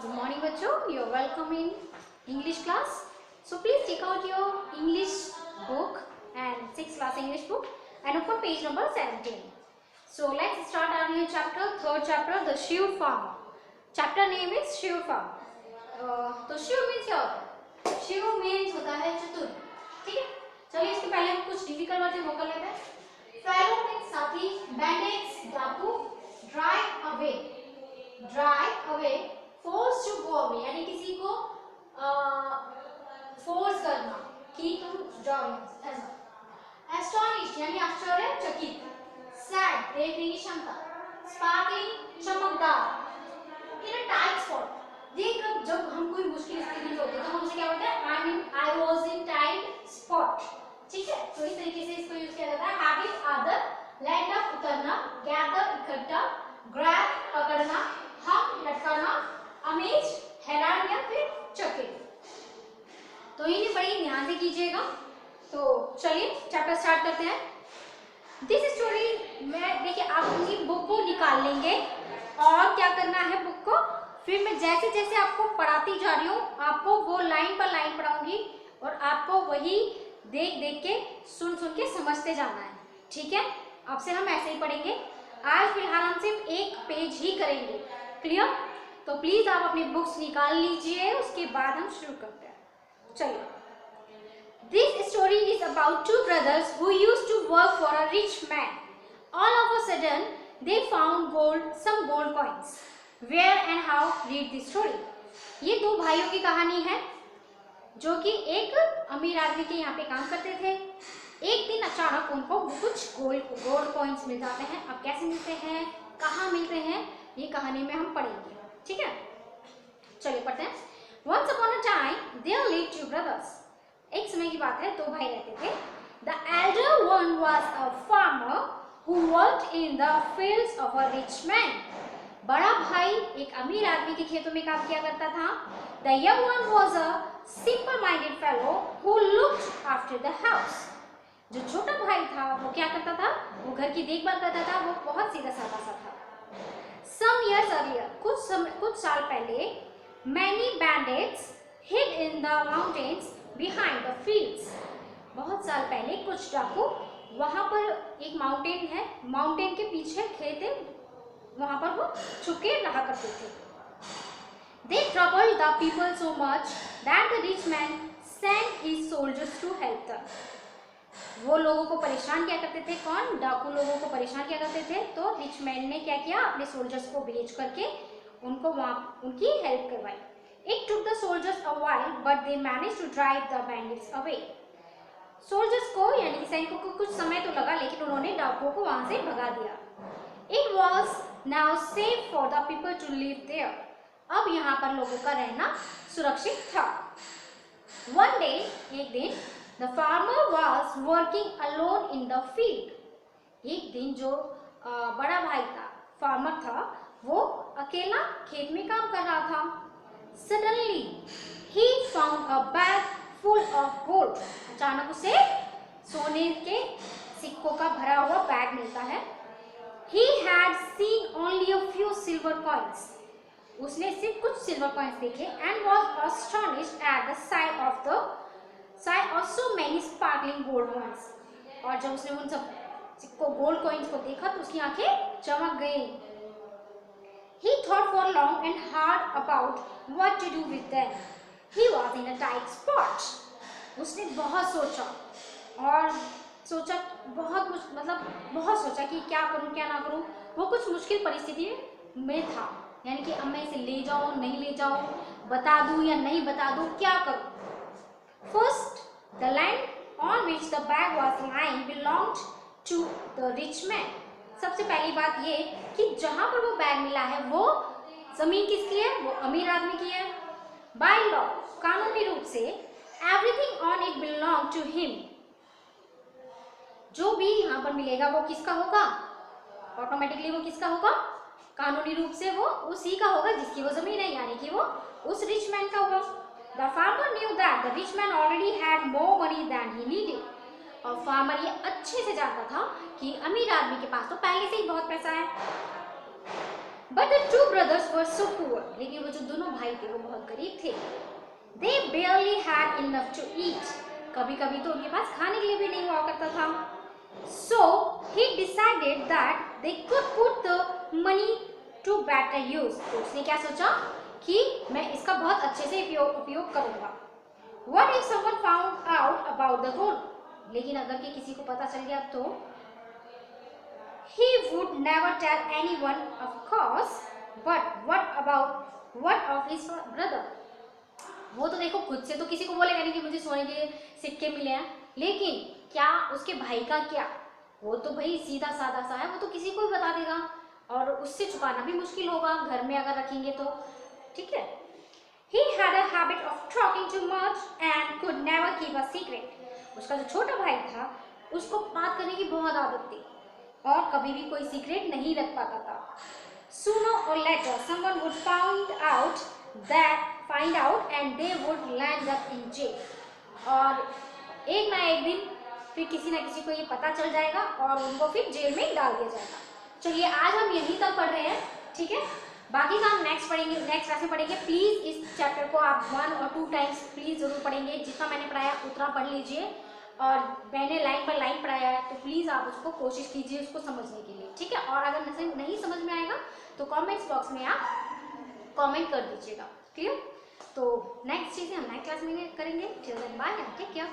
Good morning, bachcho. You're welcome in English class. So please take out your English book and 6th class English book and open page number 17. So let's start our new chapter, third chapter, the Shrewd Farmer. Chapter name is Shrewd Farmer. तो shrewd means क्या होता है? Shrewd means होता है चतुर. ठीक है? चलिए इसके पहले हम कुछ डिफिकल्ट वर्ड वो कर लेते हैं. Pharaoh means साथी, bandits डाकू, drive away. Drive away, force to go away यानी किसी को फोर्स करना कि तुम जाओ ऐसा. Astonished यानी आश्चर्यचकित. Sad देखने की क्षमता. Sparkling चमकदार. In a tight spot. देख जब हम कोई मुश्किल स्थिति में होते हैं तो हम उसे क्या बोलते हैं? I was in tight spot. ठीक है, तो इस तरीके से इसको यूज किया जाता है. Having other, land up उतरना, gather इकट्ठा, grab पकड़ना, हम लटकाना, अमेज हैरान या फिर चकित. तो इन्हें बड़ी ध्यान से कीजिएगा. तो चलिए चैप्टर स्टार्ट करते हैं. दिस स्टोरी में देखिए आप अपनी बुक को निकाल लेंगे और क्या करना है बुक को, फिर मैं जैसे जैसे आपको पढ़ाती जा रही हूँ आपको वो लाइन पर लाइन पढ़ाऊंगी और आपको वही देख देख के सुन सुन के समझते जाना है. ठीक है, अब से हम ऐसे ही पढ़ेंगे. आज फिलहाल हम सिर्फ एक पेज ही करेंगे. क्लियर? तो प्लीज आप अपनी बुक्स निकाल लीजिए, उसके बाद हम शुरू करते हैं. चलिए. This story is about two brothers who used to work for a rich man. All of a sudden, they found some gold coins. Where and how? Read the story. ये दो भाइयों की कहानी है जो कि एक अमीर आदमी के यहाँ पे काम करते थे. एक दिन अचानक उनको कुछ गोल्ड कॉइन्स मिल जाते हैं. अब कैसे मिलते हैं, कहाँ मिलते हैं, ये कहानी में हम पढ़ेंगे. ठीक है, चलिए पढ़ते हैं. Once upon a time, there lived two brothers. एक समय की बात है, दो भाई रहते थे. The elder one was a farmer who worked in the fields of a rich man. बड़ा भाई एक अमीर आदमी के खेतों में काम किया करता था. The young one was a simple-minded fellow who looked after the house. जो छोटा भाई था वो क्या करता था, वो घर की देखभाल करता था. वो बहुत सीधा साधा सा था. Some years earlier, कुछ साल पहले, many bandits hid in the mountains behind the fields. बहुत साल पहले कुछ डाकू वहाँ पर एक माउंटेन है, माउंटेन के पीछे खेत है, वहाँ पर वो छुपके रहा करते थे. They troubled the people so much that the rich man sent his soldiers to help them. वो लोगों को परेशान किया करते थे. कौन? डाकू लोगों को परेशान किया करते थे. तो रिच मैन ने क्या किया, अपने सोल्जर्स को भेज करके उनको वहाँ उनकी हेल्प करवाई. It took the soldiers a while, but they managed to drive the bandits away. Soldiers को यानी सैनिकों को कुछ समय तो लगा, लेकिन उन्होंने डाकुओं को वहाँ से भगा दिया. It was now safe for the people to live there. अब यहाँ पर लोगों का रहना सुरक्षित था. One day, एक दिन, the farmer was working alone in the field. एक दिन जो बड़ा भाई था, फार्मर था, वो अकेला खेत में काम कर रहा था. Suddenly, he found a bag full of gold. अचानक उसे सोने के सिक्कों का भरा हुआ बैग मिलता है. He had seen only a few silver coins. उसने सिर्फ कुछ सिल्वर कॉइन्स देखे and was astonished at the sight of so many sparkling gold ones. और जब उसने उन सब सिक्कों गोल्ड कॉइन्स को देखा तो उसकी आंखें चमक गई. He thought for long and hard about what to do with them. He was in a tight spot. उसने बहुत सोचा और सोचा बहुत सोचा कि क्या करूं क्या ना करूं. वो कुछ मुश्किल परिस्थिति में था, यानी कि अब मैं इसे ले जाऊं नहीं ले जाऊं, बता दूं या नहीं बता दूं, क्या करूं. First, the land on which the bag was lying belonged to the rich man. सबसे पहली बात ये कि जहाँ पर वो बैग मिला है वो जमीन किसकी है, वो अमीर आदमी की है. By law, कानूनी रूप से, everything on it belonged to him. जो भी यहाँ पर मिलेगा वो किसका होगा, ऑटोमेटिकली वो किसका होगा, कानूनी रूप से वो उसी का होगा जिसकी वो जमीन है, यानी कि वो उस रिच मैन का होगा. The farmer knew that the rich man already had more money than he needed. और फार्मर ये अच्छे से जानता था कि अमीर आदमी के पास तो पहले से ही बहुत पैसा है. But the two brothers were so poor. लेकिन वो जो दोनों भाई थे वो बहुत गरीब थे. They barely had enough to eat. कभी-कभी तो उनके पास खाने के लिए भी नहीं हुआ करता था. So he decided that they could put the money to better use. तो उसने क्या सोचा कि मैं इसका बहुत अच्छे से उपयोग करूँगा. What if someone found out about the gold? लेकिन अगर कि किसी को पता चल गया तो he would never tell anyone, of course. But what of his brother? वो तो देखो खुद से तो किसी को बोलेगा नहीं कि मुझे सोने के सिक्के मिले हैं, लेकिन क्या उसके भाई का क्या? वो तो भाई सीधा साधा सा है, वो तो किसी को भी बता देगा और उससे छुपाना भी मुश्किल होगा घर में अगर रखेंगे तो. ठीक है. He had a habit of talking too much and could never keep a secret. उसका जो छोटा भाई था उसको बात करने की बहुत आदत थी और कभी भी कोई सीक्रेट नहीं रख पाता था. Sooner or later someone would find out and they would land up in jail. और एक ना एक दिन फिर किसी ना किसी को ये पता चल जाएगा और उनको फिर जेल में डाल दिया जाएगा. चलिए आज हम यहीं तक पढ़ रहे हैं. ठीक है. बाकी का हम नेक्स्ट क्लास में पढ़ेंगे. प्लीज़ इस चैप्टर को आप 1 और 2 टाइम्स प्लीज़ ज़रूर पढ़ेंगे. जितना मैंने पढ़ाया उतना पढ़ लीजिए और मैंने लाइन बाय लाइन पढ़ाया है तो प्लीज़ आप उसको कोशिश कीजिए उसको समझने के लिए. ठीक है. और अगर नहीं समझ में आएगा तो कमेंट्स बॉक्स में आप कमेंट कर दीजिएगा. क्लियर. तो नेक्स्ट चीज़ें हम नेक्स्ट क्लास में करेंगे. Till then bye and take care.